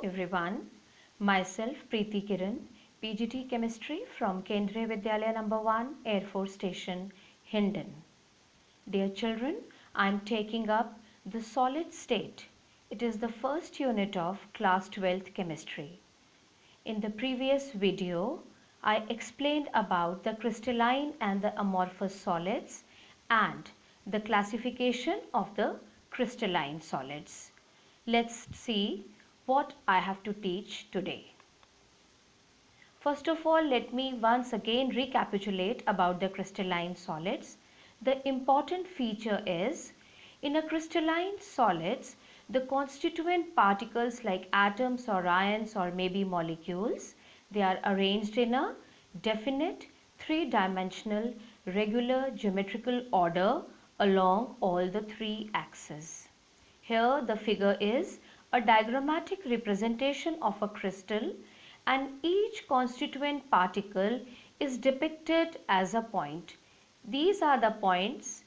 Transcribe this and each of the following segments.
everyone. Myself Preeti Kiran, PGT Chemistry from Kendriya Vidyalaya number 1, Air Force Station, Hindon. Dear children, I am taking up the solid state. It is the first unit of class 12th chemistry. In the previous video, I explained about the crystalline and the amorphous solids and the classification of the crystalline solids. Let's see what I have to teach today. First of all, let me once again recapitulate about the crystalline solids. The important feature is, in a crystalline solids, the constituent particles like atoms or ions or maybe molecules, they are arranged in a definite three-dimensional regular geometrical order along all the three axes. Here the figure is a diagrammatic representation of a crystal and each constituent particle is depicted as a point. These are the points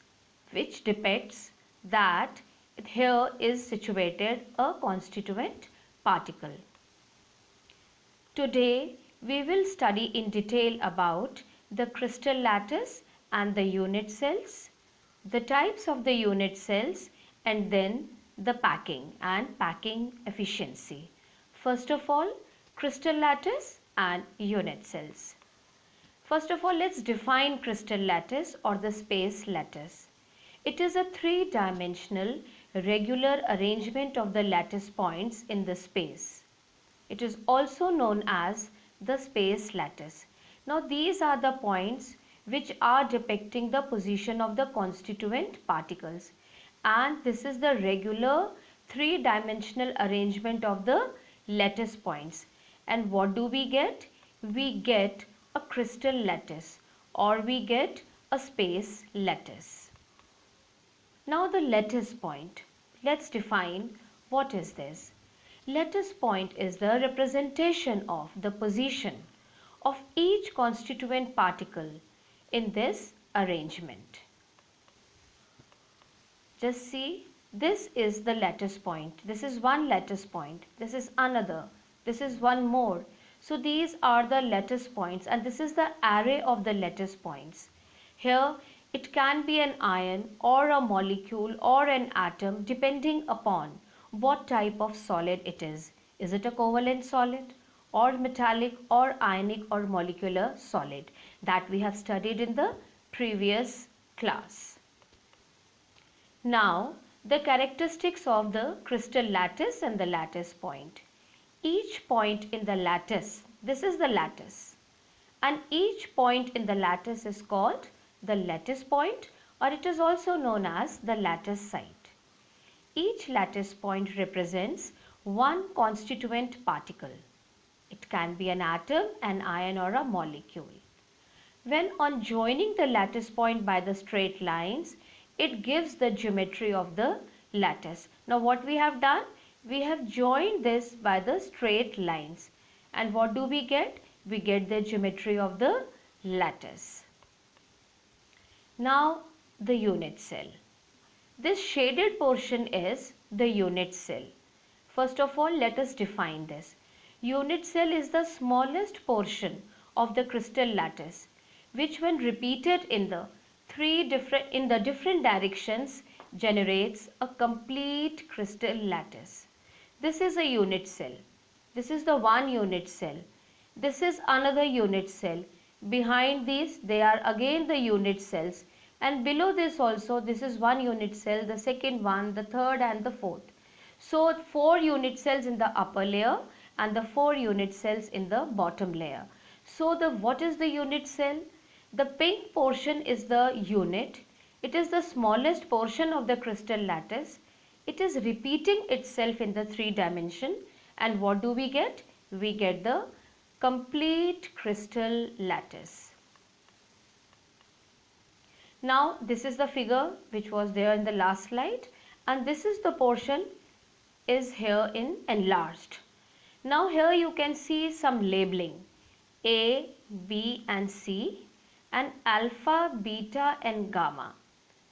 which depicts that here is situated a constituent particle. Today we will study in detail about the crystal lattice and the unit cells, the types of the unit cells, and then the packing and packing efficiency. First of all, crystal lattice and unit cells. First of all, let's define crystal lattice or the space lattice. It is a three-dimensional regular arrangement of the lattice points in the space. It is also known as the space lattice. Now these are the points which are depicting the position of the constituent particles, and this is the regular three-dimensional arrangement of the lattice points. And what do we get? We get a crystal lattice or we get a space lattice. Now the lattice point. Let's define what is this. Lattice point is the representation of the position of each constituent particle in this arrangement. Just see, this is the lattice point. This is one lattice point. This is another. This is one more. So these are the lattice points and this is the array of the lattice points. Here it can be an ion or a molecule or an atom depending upon what type of solid it is. Is it a covalent solid or metallic or ionic or molecular solid that we have studied in the previous class. Now the characteristics of the crystal lattice and the lattice point. Each point in the lattice, this is the lattice, and each point in the lattice is called the lattice point, or it is also known as the lattice site. Each lattice point represents one constituent particle. It can be an atom, an ion or a molecule. When on joining the lattice point by the straight lines, it gives the geometry of the lattice. Now what we have done? We have joined this by the straight lines, and what do we get? We get the geometry of the lattice. Now the unit cell. This shaded portion is the unit cell. First of all, let us define this. Unit cell is the smallest portion of the crystal lattice, which when repeated in the different directions generates a complete crystal lattice. This is a unit cell. This is the one unit cell. This is another unit cell. Behind these, they are again the unit cells. And below this also, this is one unit cell, the second one, the third and the fourth. So 4 unit cells in the upper layer and the 4 unit cells in the bottom layer. So what is the unit cell? The pink portion is the unit. It is the smallest portion of the crystal lattice. It is repeating itself in the 3 dimension, and what do we get? We get the complete crystal lattice. Now this is the figure which was there in the last slide, and this is the portion is here in enlarged. Now here you can see some labeling A, B and C, and alpha, beta and gamma.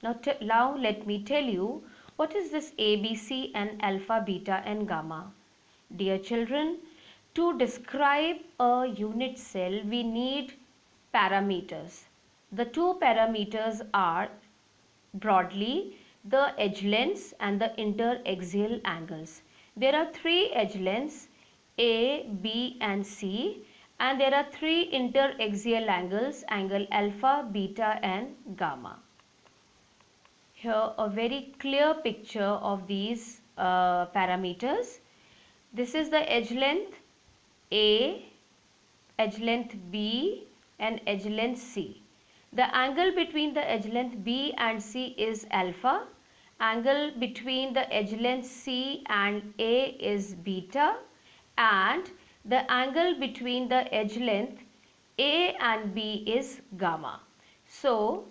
Now let me tell you what is this A, B, C and alpha, beta and gamma. Dear children, to describe a unit cell, we need parameters. The two parameters are broadly the edge lengths and the interaxial angles. There are three edge lengths A, B and C, and there are three interaxial angles, angle alpha, beta and gamma. Here a very clear picture of these parameters. This is the edge length A, edge length B and edge length C. The angle between the edge length B and C is alpha. Angle between the edge length C and A is beta, and the angle between the edge length A and B is gamma. So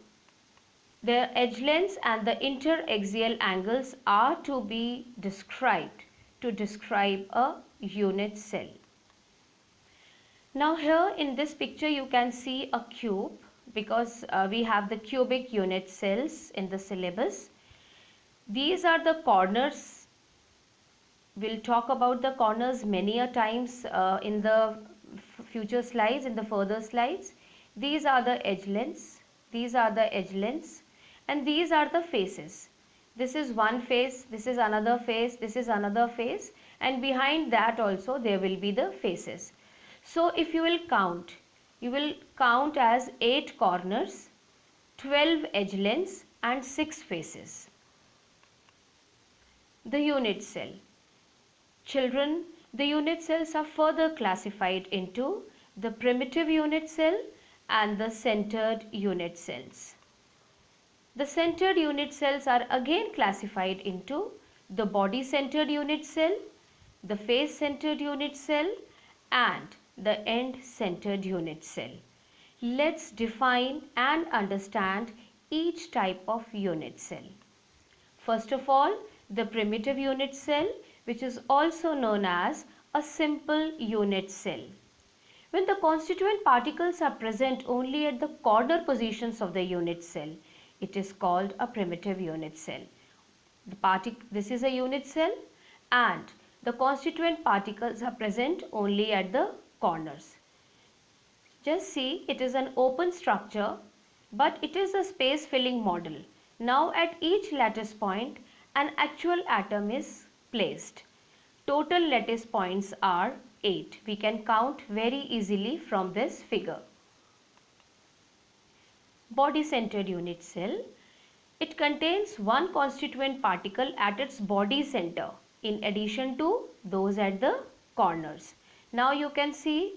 the edge lengths and the interaxial angles are to be described to describe a unit cell. Now here in this picture you can see a cube, because we have the cubic unit cells in the syllabus. These are the corners. We'll talk about the corners many a times in the future slides, in the further slides. These are the edge lengths. These are the edge lengths. And these are the faces. This is one face, this is another face, this is another face, and behind that also there will be the faces. So if you will count as 8 corners, 12 edge lengths and 6 faces. The unit cell. Children, the unit cells are further classified into the primitive unit cell and the centered unit cells. The centered unit cells are again classified into the body-centered unit cell, the face-centered unit cell and the end-centered unit cell. Let's define and understand each type of unit cell. First of all, the primitive unit cell, which is also known as a simple unit cell. When the constituent particles are present only at the corner positions of the unit cell, it is called a primitive unit cell. This is a unit cell and the constituent particles are present only at the corners. Just see, it is an open structure, but it is a space filling model. Now at each lattice point, an actual atom is placed. Total lattice points are 8. We can count very easily from this figure. Body-centered unit cell. It contains one constituent particle at its body center in addition to those at the corners. Now you can see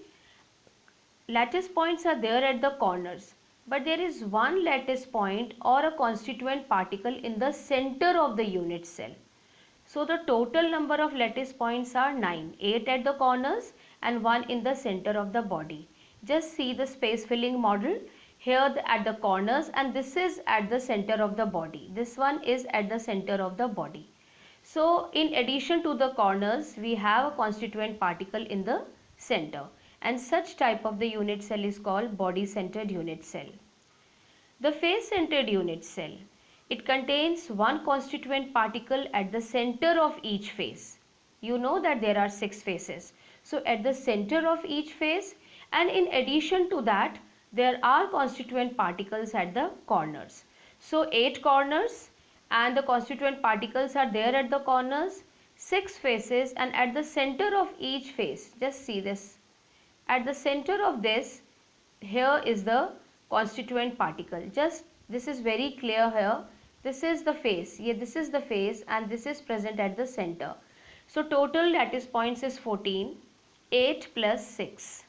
lattice points are there at the corners, but there is one lattice point or a constituent particle in the center of the unit cell. So the total number of lattice points are 9, 8 at the corners and 1 in the center of the body. Just see the space filling model. Here at the corners, and this is at the center of the body. This one is at the center of the body. So in addition to the corners, we have a constituent particle in the center, and such type of the unit cell is called body-centered unit cell. The face-centered unit cell. It contains one constituent particle at the center of each face. You know that there are 6 faces. So at the center of each face, and in addition to that, there are constituent particles at the corners. So 8 corners and the constituent particles are there at the corners, 6 faces, and at the center of each face, just see this. At the center of this, here is the constituent particle. Just this is very clear here. This is the face. Yeah, this is the face and this is present at the center. So total lattice points is 14. 8 plus 6.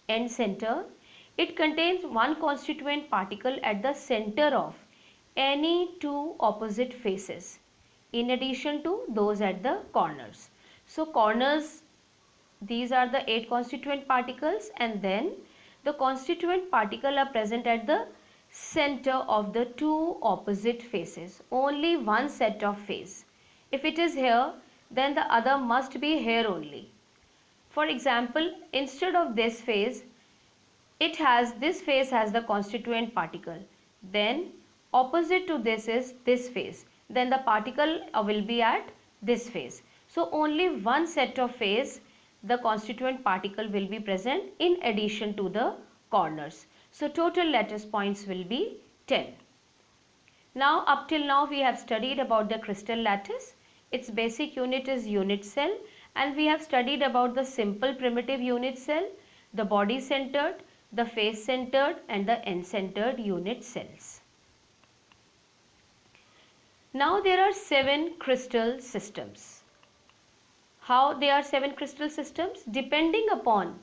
End center. It contains one constituent particle at the center of any 2 opposite faces in addition to those at the corners. So corners, these are the 8 constituent particles, and then the constituent particle are present at the center of the 2 opposite faces. Only one set of face. If it is here, then the other must be here only. For example, instead of this face, this face has the constituent particle. Then opposite to this is this face. Then the particle will be at this face. So only one set of phase, the constituent particle will be present in addition to the corners. So total lattice points will be 10. Now up till now we have studied about the crystal lattice. Its basic unit is unit cell, and we have studied about the simple primitive unit cell, the body centered, the face centered and the end centered unit cells. Now there are 7 crystal systems. How they are 7 crystal systems? Depending upon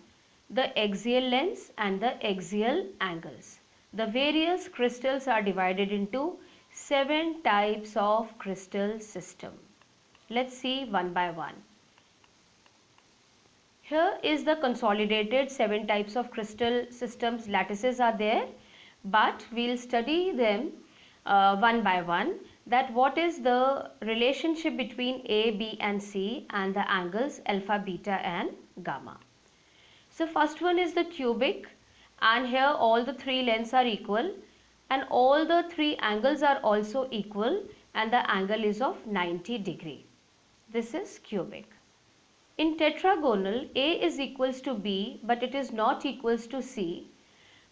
the axial lengths and the axial angles. The various crystals are divided into 7 types of crystal system. Let's see one by one. Here is the consolidated 7 types of crystal systems. Lattices are there, but we'll study them one by one, that what is the relationship between A, B and C and the angles alpha, beta and gamma. So first one is the cubic, and here all the 3 lengths are equal and all the 3 angles are also equal, and the angle is of 90 degree. This is cubic. In tetragonal, A is equals to B, but it is not equals to C,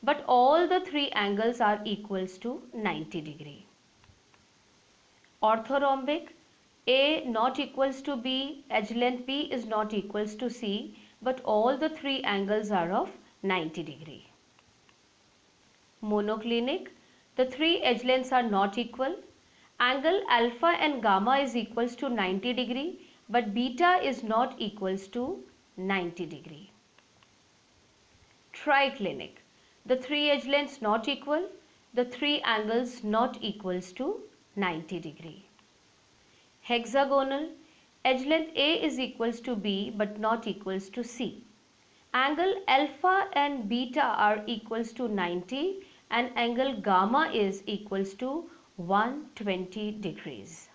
but all the 3 angles are equals to 90 degree. Orthorhombic, A not equals to B, edge length B is not equals to C, but all the 3 angles are of 90 degree. Monoclinic, the 3 edge lengths are not equal. Angle alpha and gamma is equals to 90 degree, but beta is not equals to 90 degree. Triclinic, the 3 edge lengths not equal, the 3 angles not equals to 90 degree. Hexagonal, edge length A is equals to B but not equals to C. Angle alpha and beta are equals to 90 and angle gamma is equals to 120 degrees.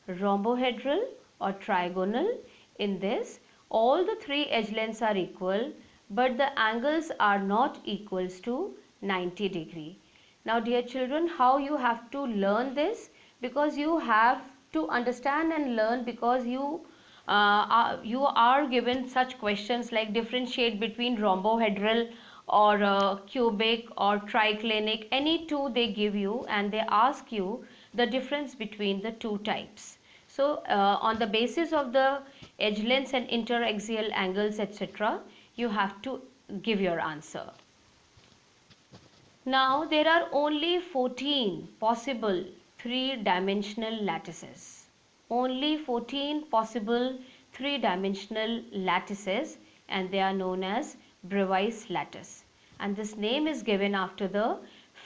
Rhombohedral or trigonal, in this all the 3 edge lengths are equal but the angles are not equals to 90 degree. Now dear children, how you have to learn this? Because you have to understand and learn, because you are given such questions like differentiate between rhombohedral or cubic or triclinic, any two they give you and they ask you the difference between the 2 types. So on the basis of the edge lengths and interaxial angles etc., you have to give your answer. Now there are only 14 possible 3-dimensional lattices. Only 14 possible 3-dimensional lattices, and they are known as Bravais lattice. And this name is given after the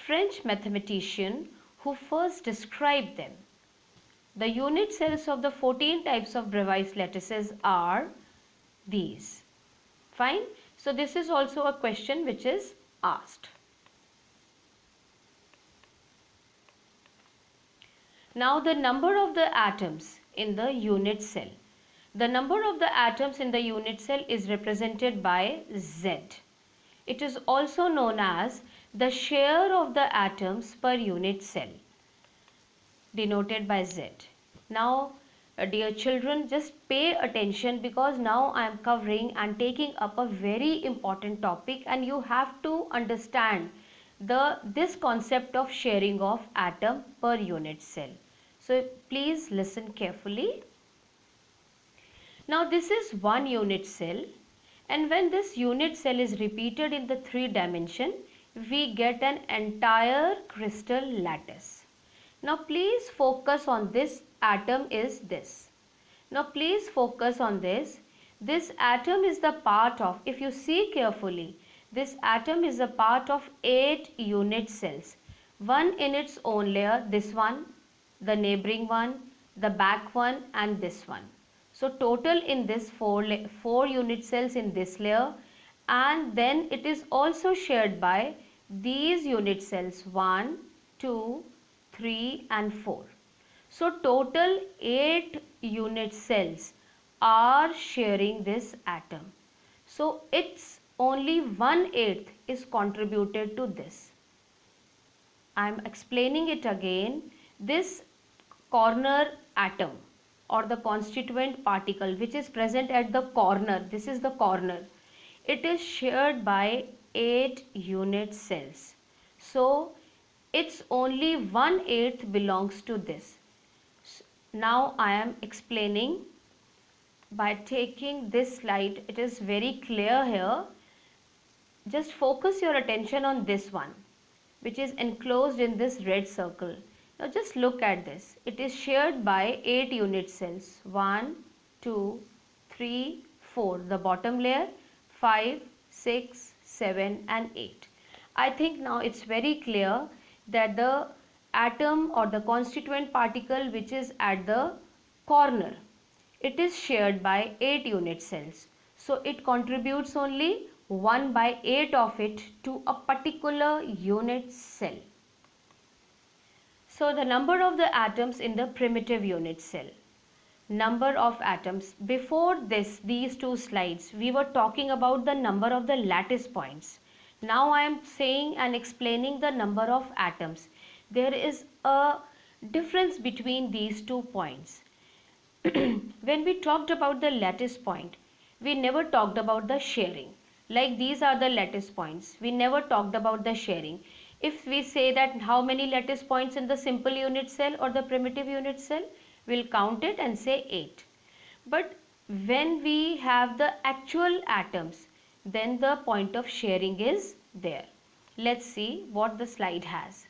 French mathematician who first described them. The unit cells of the 14 types of Bravais lattices are these. Fine. So this is also a question which is asked. Now the number of the atoms in the unit cell. The number of the atoms in the unit cell is represented by Z. It is also known as the share of the atoms per unit cell, denoted by Z. Now dear children, just pay attention, because now I am covering and taking up a very important topic and you have to understand this concept of sharing of atom per unit cell. So please listen carefully. Now this is one unit cell, and when this unit cell is repeated in the 3 dimension, we get an entire crystal lattice. Now please focus on this atom is this. Now please focus on this. This atom is the part of, if you see carefully, this atom is a part of 8 unit cells. One in its own layer, this one, the neighboring one, the back one and this one. So total in this 4 unit cells in this layer, and then it is also shared by these unit cells 1, 2, 3 and 4. So total 8 unit cells are sharing this atom. So its only 1/8 is contributed to this. I am explaining it again. This corner atom or the constituent particle which is present at the corner, this is the corner, it is shared by 8 unit cells. So it's only 1/8 belongs to this. Now I am explaining by taking this slide. It is very clear here. Just focus your attention on this one, which is enclosed in this red circle. Now just look at this. It is shared by 8 unit cells. 1, 2, 3, 4. The bottom layer, 5, 6, 7 and 8. I think now it's very clear that the atom or the constituent particle which is at the corner, it is shared by 8 unit cells. So it contributes only 1/8 of it to a particular unit cell. So the number of the atoms in the primitive unit cell. Number of atoms. Before these two slides, we were talking about the number of the lattice points. Now I am saying and explaining the number of atoms. There is a difference between these 2 points. When we talked about the lattice point, we never talked about the sharing. Like these are the lattice points. We never talked about the sharing. If we say that how many lattice points in the simple unit cell or the primitive unit cell, we'll count it and say 8. But when we have the actual atoms, then the point of sharing is there. Let's see what the slide has.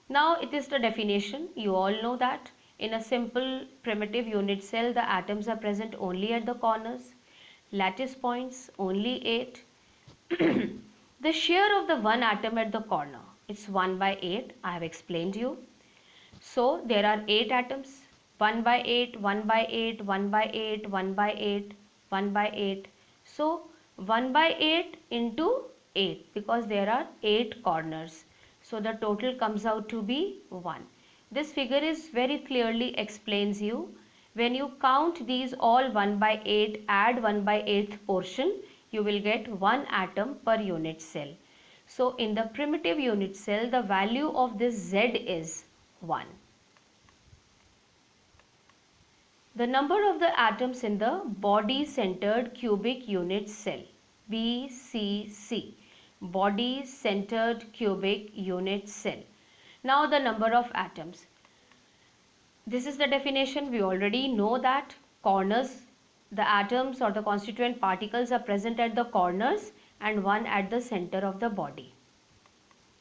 Now it is the definition. You all know that in a simple primitive unit cell, the atoms are present only at the corners. Lattice points only 8. The share of the one atom at the corner, it's 1/8. I have explained you. So there are 8 atoms. 1/8, 1/8, 1/8, 1/8, 1/8. So 1/8 into 8, because there are 8 corners. So the total comes out to be 1. This figure is very clearly explains you. When you count these all 1/8, add 1/8th portion, you will get 1 atom per unit cell. So in the primitive unit cell, the value of this Z is 1. The number of the atoms in the body-centered cubic unit cell, BCC, body-centered cubic unit cell. Now the number of atoms. This is the definition. We already know that corners, the atoms or the constituent particles are present at the corners and one at the center of the body.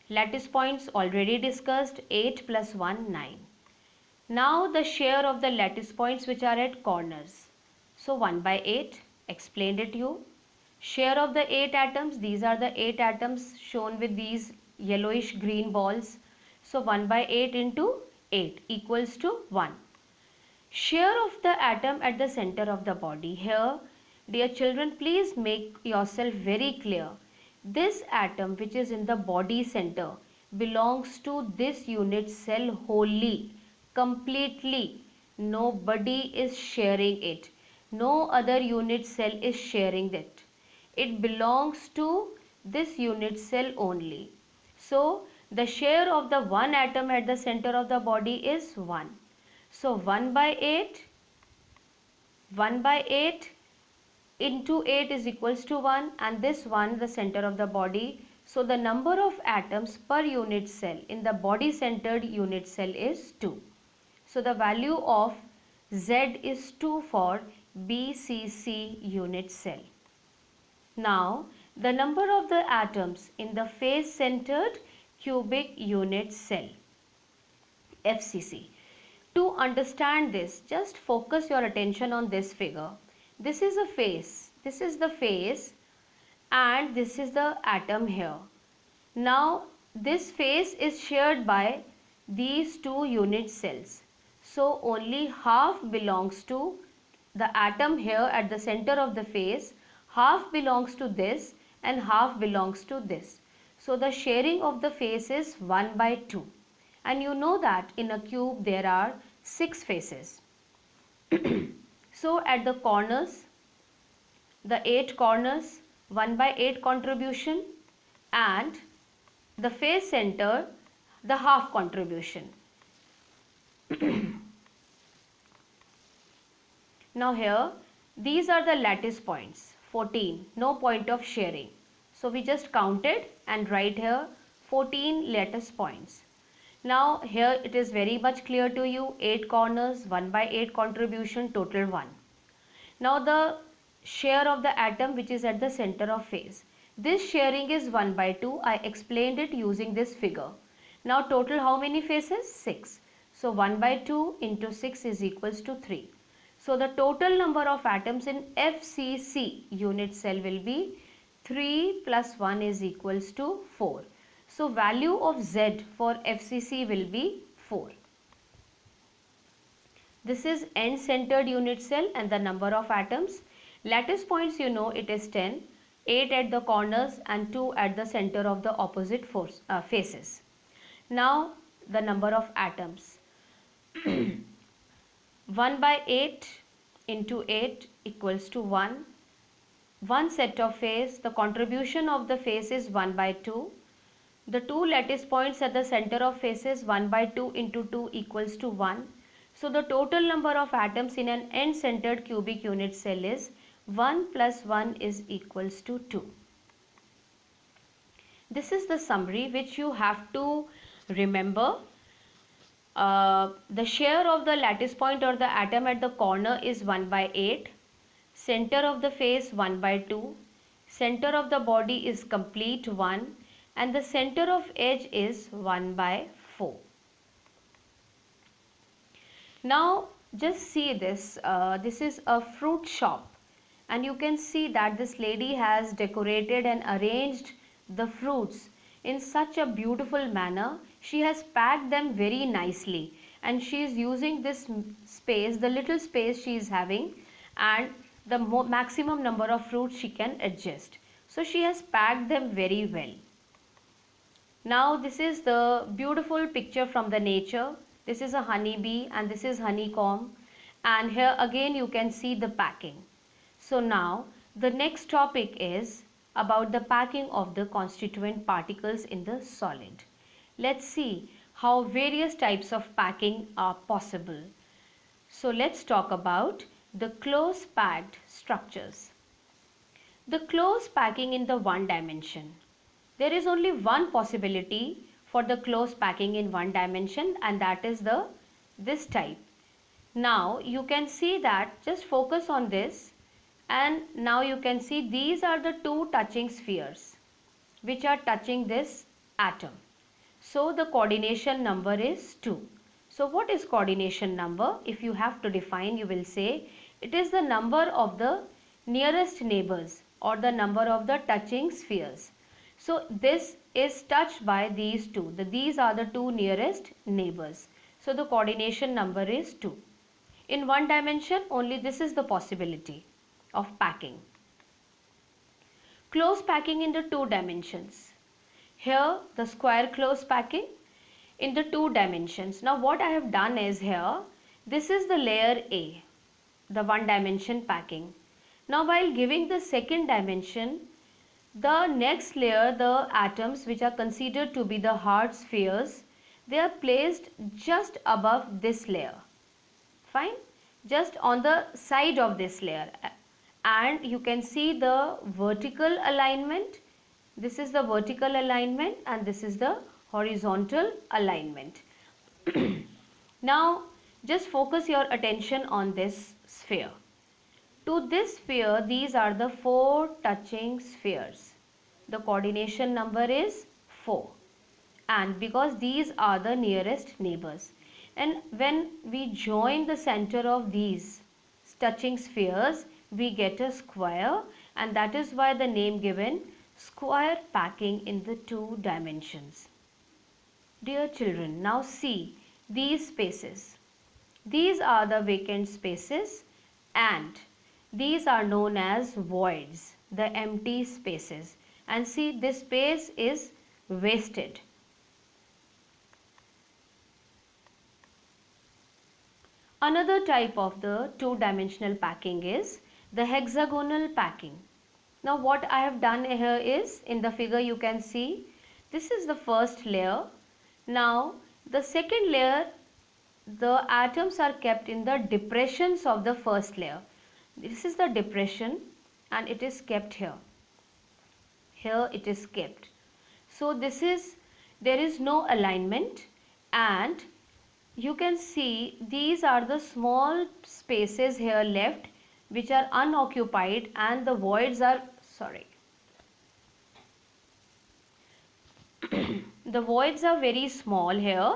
Lattice points already discussed, 8 plus 1, 9. Now the share of the lattice points which are at corners. So 1/8, explained it you. Share of the 8 atoms, these are the 8 atoms shown with these yellowish green balls. So 1/8 into 8 equals to 1. Share of the atom at the center of the body. Here, dear children, please make yourself very clear. This atom which is in the body center belongs to this unit cell wholly, completely. Nobody is sharing it. No other unit cell is sharing it. It belongs to this unit cell only. So the share of the one atom at the center of the body is 1. So 1/8 into 8 is equals to 1, and this 1 the center of the body. So the number of atoms per unit cell in the body centered unit cell is 2. So the value of Z is 2 for BCC unit cell. Now the number of the atoms in the face centered cubic unit cell, FCC. To understand this, just focus your attention on this figure. This is a face, this is the face, and this is the atom here. Now this face is shared by these 2 unit cells. So only half belongs to the atom here at the center of the face, half belongs to this and half belongs to this. So the sharing of the face is 1/2. And you know that in a cube there are 6 faces. So at the corners, the 8 corners, 1/8 contribution, and the face center, the half contribution. Now here, these are the lattice points, 14, no point of sharing. So we just counted and write here 14 lattice points. Now here it is very much clear to you, 8 corners, 1 by 8 contribution, total 1. Now the share of the atom which is at the center of face. This sharing is 1 by 2. I explained it using this figure. Now total how many faces? 6. So 1 by 2 into 6 is equals to 3. So the total number of atoms in FCC unit cell will be 3 plus 1 is equals to 4. So value of Z for FCC will be 4. This is end-centered unit cell and the number of atoms. Lattice points, you know, it is 10, 8 at the corners and 2 at the center of the opposite faces. Now the number of atoms. 1 by 8 into 8 equals to 1. One set of face, the contribution of the face is 1 by 2. The two lattice points at the center of faces, 1 by 2 into 2 equals to 1. So the total number of atoms in an end-centered cubic unit cell is 1 plus 1 is equals to 2. This is the summary which you have to remember. The share of the lattice point or the atom at the corner is 1 by 8. Center of the face 1 by 2. Center of the body is complete 1. And the center of edge is 1 by 4. Now just see this. This is a fruit shop. And you can see that this lady has decorated and arranged the fruits in such a beautiful manner. She has packed them very nicely and she is using this space, the little space she is having, and the maximum number of fruits she can adjust. So she has packed them very well. Now this is the beautiful picture from the nature. This is a honeybee and this is honeycomb, and here again you can see the packing. So now the next topic is about the packing of the constituent particles in the solid. Let's see how various types of packing are possible. So let's talk about the close packed structures. The close packing in the one dimension. There is only one possibility for the close packing in one dimension, and that is this type. Now you can see that, just focus on this, and now you can see these are the two touching spheres which are touching this atom. So the coordination number is 2. So what is coordination number? If you have to define, you will say it is the number of the nearest neighbors or the number of the touching spheres. So this is touched by these two. These are the two nearest neighbors. So the coordination number is 2. In one dimension, only this is the possibility of packing. Close packing in the two dimensions. Here the square close packing in the two dimensions. Now what I have done is here, this is the layer A, the one dimension packing. Now while giving the second dimension, the next layer, the atoms which are considered to be the hard spheres, they are placed just above this layer. Fine? Just on the side of this layer. And you can see the vertical alignment. This is the vertical alignment and this is the horizontal alignment. Now just focus your attention on this sphere. To this sphere, these are the 4 touching spheres. The coordination number is 4. And because these are the nearest neighbors. And when we join the center of these touching spheres, we get a square, and that is why the name given square packing in the two dimensions. Dear children, now see these spaces. These are the vacant spaces and these are known as voids, the empty spaces. And see, this space is wasted. Another type of the two-dimensional packing is the hexagonal packing. Now what I have done here is, in the figure you can see, this is the first layer. Now the second layer the atoms are kept in the depressions of the first layer. This is the depression and it is kept here. Here it is kept. So there is no alignment, and you can see these are the small spaces here left which are unoccupied, and the voids are the voids are very small here,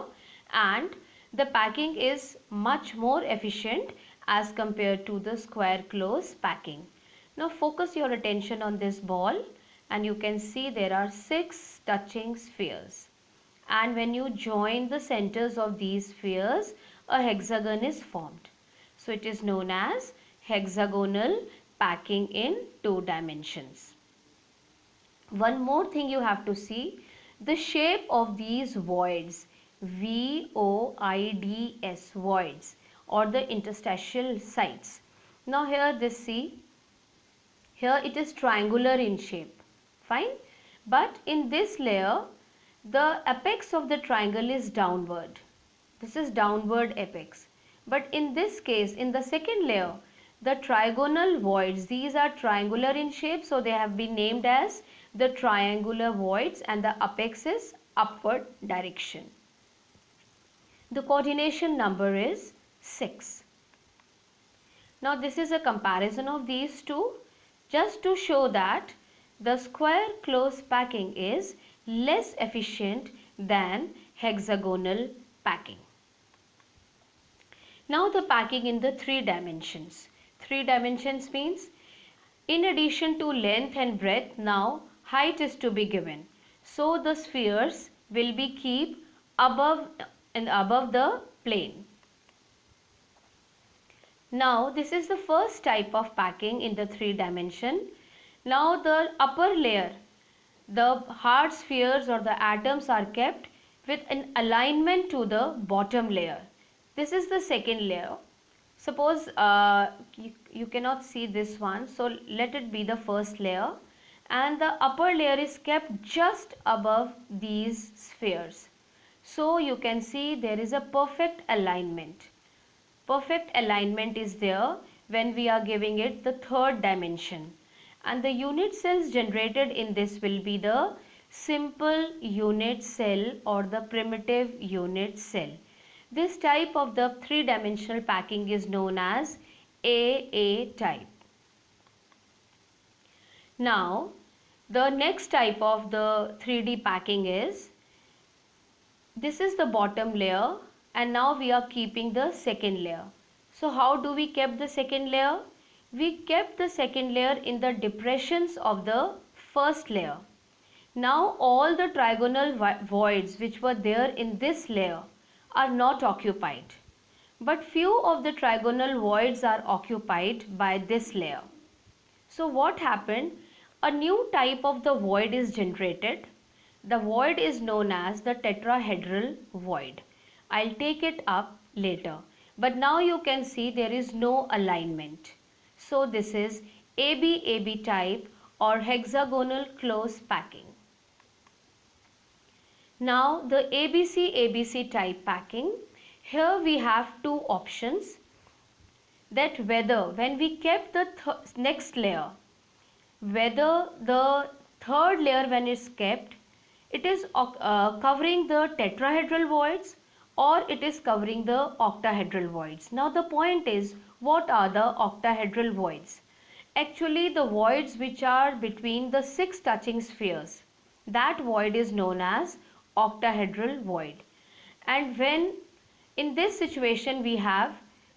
and the packing is much more efficient as compared to the square close packing. Now focus your attention on this ball, and you can see there are 6 touching spheres, and when you join the centers of these spheres, a hexagon is formed. So it is known as hexagonal packing in 2 dimensions. One more thing you have to see, the shape of these voids, VOIDS, voids, or the interstitial sites. Now here here it is triangular in shape, fine, but in this layer the apex of the triangle is downward. This is downward apex, but in this case, in the second layer, the trigonal voids, these are triangular in shape, so they have been named as the triangular voids, and the apex is upward direction. The coordination number is 6. Now this is a comparison of these two, just to show that the square close packing is less efficient than hexagonal packing. Now the packing in the 3 dimensions. 3 dimensions means in addition to length and breadth, now height is to be given. So the spheres will be kept above the plane. Now this is the first type of packing in the 3 dimension. Now the upper layer, the hard spheres or the atoms are kept with an alignment to the bottom layer. This is the second layer. Suppose you cannot see this one, so let it be the first layer, and the upper layer is kept just above these spheres. So you can see there is a perfect alignment. Perfect alignment is there when we are giving it the 3rd dimension, and the unit cells generated in this will be the simple unit cell or the primitive unit cell. This type of the 3-dimensional packing is known as AA type. Now the next type of the 3D packing is, this is the bottom layer, and now we are keeping the second layer. So how do we keep the second layer? We kept the second layer in the depressions of the first layer. Now all the trigonal voids which were there in this layer are not occupied, but few of the trigonal voids are occupied by this layer. So what happened? A new type of the void is generated. The void is known as the tetrahedral void. I'll take it up later, but now you can see there is no alignment. So this is ABAB type or hexagonal close packing. Now the ABC type packing, here we have 2 options, that whether when we kept the next layer, whether the 3rd layer when it's kept, it is covering the tetrahedral voids or it is covering the octahedral voids. Now the point is, what are the octahedral voids? Actually the voids which are between the 6 touching spheres, that void is known as octahedral void. And when in this situation we have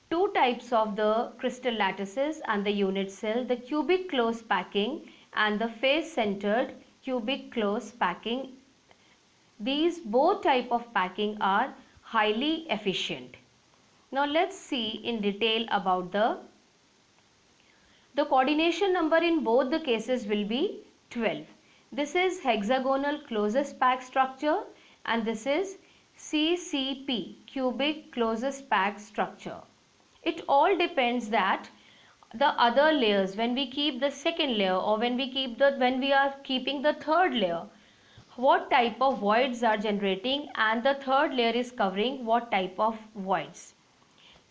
2 types of the crystal lattices and the unit cell, the cubic close packing and the face centered cubic close packing. These both type of packing are highly efficient. Now let's see in detail about the coordination number in both the cases will be 12. This is hexagonal closest pack structure, and this is CCP, cubic closest pack structure. It all depends that the other layers, when we keep the second layer or when we are keeping the 3rd layer, what type of voids are generating, and the third layer is covering what type of voids.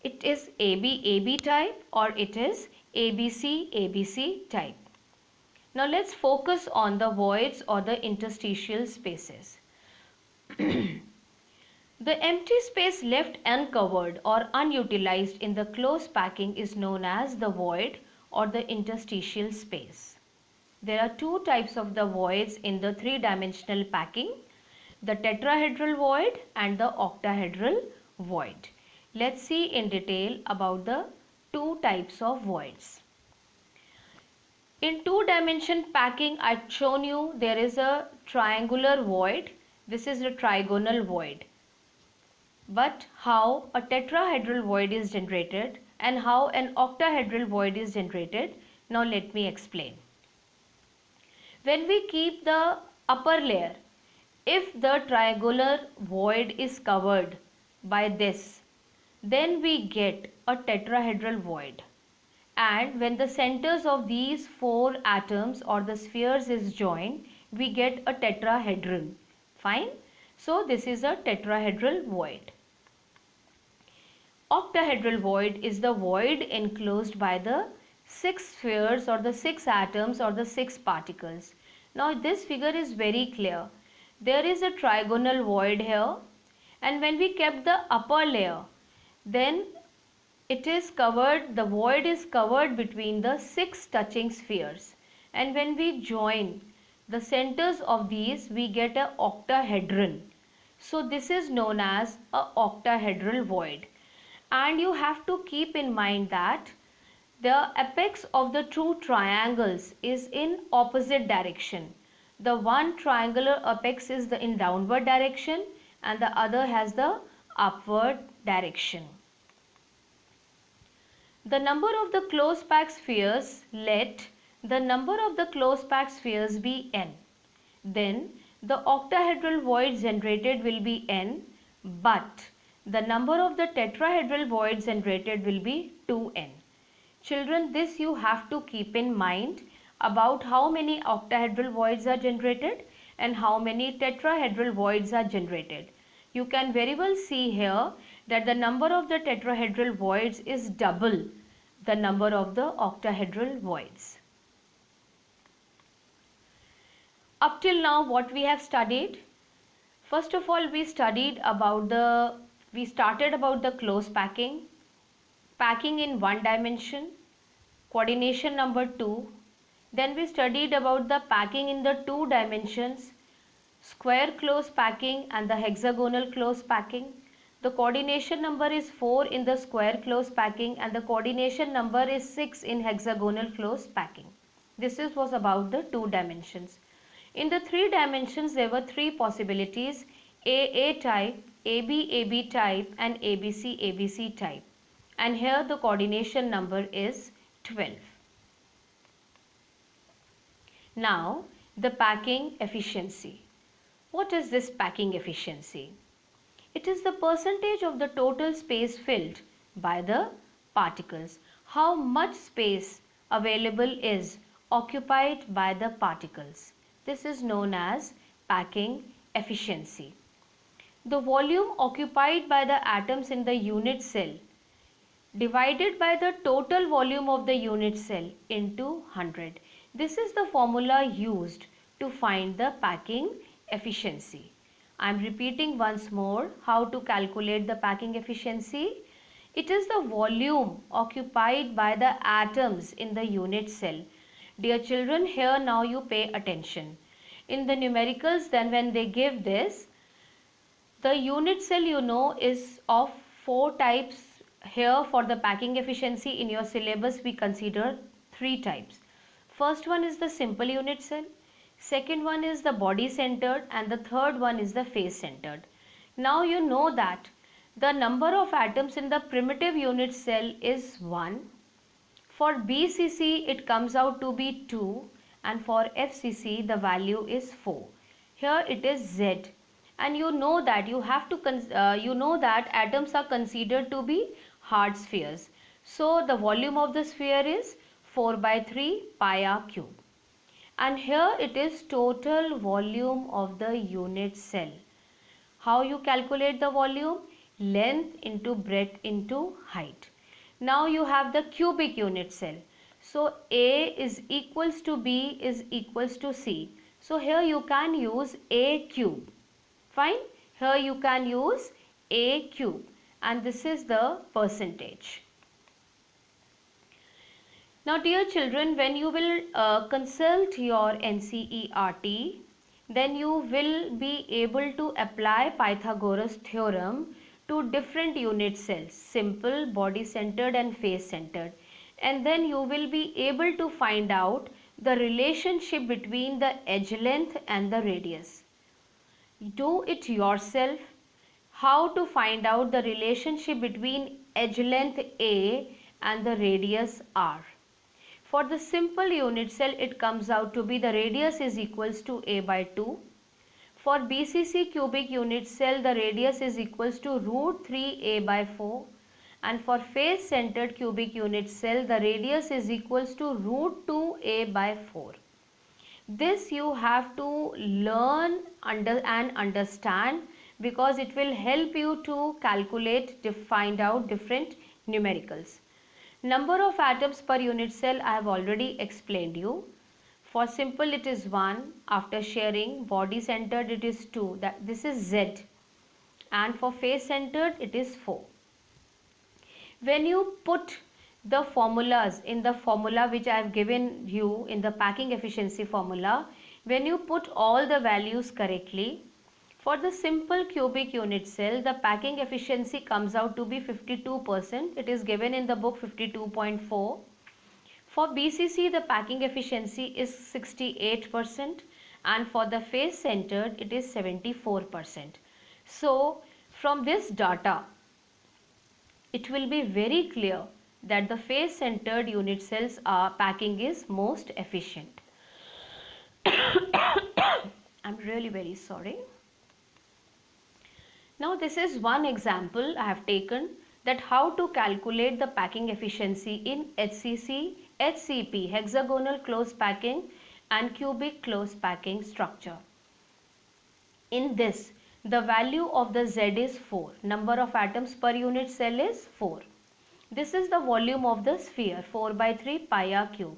It is AB type or it is ABC type. Now let's focus on the voids or the interstitial spaces. The empty space left uncovered or unutilized in the close packing is known as the void or the interstitial space. There are two types of the voids in the three-dimensional packing, the tetrahedral void and the octahedral void. Let's see in detail about the two types of voids. In two-dimension packing, I've shown you there is a triangular void. This is a trigonal void. But how a tetrahedral void is generated and how an octahedral void is generated, now let me explain. When we keep the upper layer, if the triangular void is covered by this, then we get a tetrahedral void. And when the centers of these four atoms or the spheres is joined, we get a tetrahedron. Fine. So this is a tetrahedral void. Octahedral void is the void enclosed by the 6 spheres or the 6 atoms or the 6 particles. Now this figure is very clear. There is a trigonal void here, and when we kept the upper layer, then it is covered, the void is covered between the 6 touching spheres, and when we join the centers of these, we get a octahedron. So this is known as a octahedral void. And you have to keep in mind that the apex of the two triangles is in opposite direction. The one triangular apex is in downward direction and the other has the upward direction. The number of the close packed spheres, let the number of the close packed spheres be n. Then the octahedral void generated will be n, but the number of the tetrahedral voids generated will be 2n. Children, this you have to keep in mind about how many octahedral voids are generated and how many tetrahedral voids are generated. You can very well see here that the number of the tetrahedral voids is double the number of the octahedral voids. Up till now, what we have studied? First of all, we started about the close packing, packing in one dimension, coordination number 2. Then we studied about the packing in the two dimensions, square close packing and the hexagonal close packing. The coordination number is 4 in the square close packing and the coordination number is 6 in hexagonal close packing. This was about the two dimensions. In the three dimensions, there were three possibilities: AA type, AB type and ABC type. And here the coordination number is 12. Now the packing efficiency. What is this packing efficiency? It is the percentage of the total space filled by the particles. How much space available is occupied by the particles. This is known as packing efficiency. The volume occupied by the atoms in the unit cell divided by the total volume of the unit cell into 100. This is the formula used to find the packing efficiency. I am repeating once more how to calculate the packing efficiency. It is the volume occupied by the atoms in the unit cell. Dear children, here now you pay attention. In the numericals, then when they give this, the unit cell is of 4 types. Here for the packing efficiency in your syllabus we consider 3 types. First one is the simple unit cell, second one is the body centered and the third one is the face centered. Now you know that the number of atoms in the primitive unit cell is 1. For BCC it comes out to be 2 and for FCC the value is 4. Here it is Z, and you know that atoms are considered to be hard spheres. So the volume of the sphere is 4 by 3 pi r cube. and here it is total volume of the unit cell. How you calculate the volume? Length into breadth into height. Now you have the cubic unit cell. So A is equals to B is equals to C. So here you can use A cube. Fine. Here you can use A cube and this is the percentage. Now dear children, when you will consult your NCERT, then you will be able to apply Pythagoras theorem to different unit cells, simple, body centered and face centered, and then you will be able to find out the relationship between the edge length and the radius. Do it yourself. How to find out the relationship between edge length A and the radius R. For the simple unit cell, it comes out to be the radius is equals to A by 2. For BCC cubic unit cell, the radius is equals to root 3A by 4. And for face centered cubic unit cell, the radius is equals to root 2A by 4. This you have to learn and understand because it will help you to calculate, to find out different numericals. Number of atoms per unit cell I have already explained you. For simple it is 1, after sharing, body centered it is 2, that this is Z, and for face centered it is 4. When you put the formulas in the formula which I have given you in the packing efficiency formula, when you put all the values correctly, for the simple cubic unit cell, the packing efficiency comes out to be 52%. It is given in the book 52.4. For BCC, the packing efficiency is 68%, and for the face centered, it is 74%. So, from this data, it will be very clear that the face centered unit cells packing is most efficient. I'm really very sorry. Now this is one example I have taken that how to calculate the packing efficiency in HCC, HCP, hexagonal close packing and cubic close packing structure. In this, the value of the Z is 4. Number of atoms per unit cell is 4. This is the volume of the sphere, 4 by 3 pi r cube.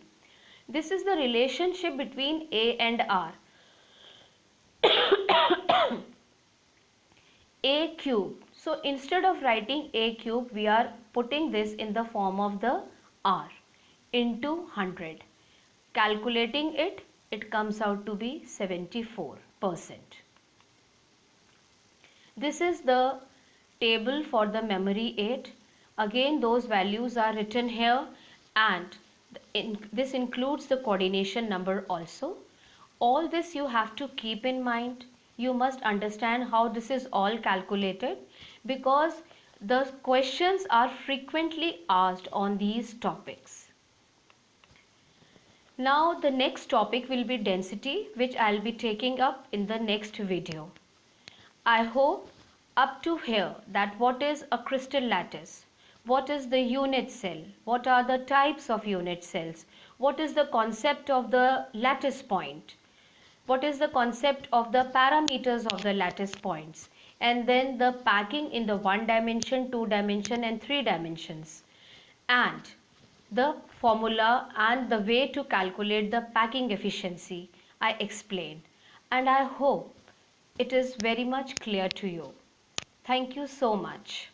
This is the relationship between A and R. A cube. So instead of writing A cube, we are putting this in the form of the R into 100. Calculating it, it comes out to be 74%. This is the table for the memory aid. Again, those values are written here, and this includes the coordination number also. All this you have to keep in mind. You must understand how this is all calculated because the questions are frequently asked on these topics. Now the next topic will be density, which I'll be taking up in the next video. I hope up to here that what is a crystal lattice, what is the unit cell, what are the types of unit cells, what is the concept of the lattice point, what is the concept of the parameters of the lattice points, and then the packing in the 1 dimension, 2 dimension and 3 dimensions, and the formula and the way to calculate the packing efficiency I explained, and I hope it is very much clear to you. Thank you so much.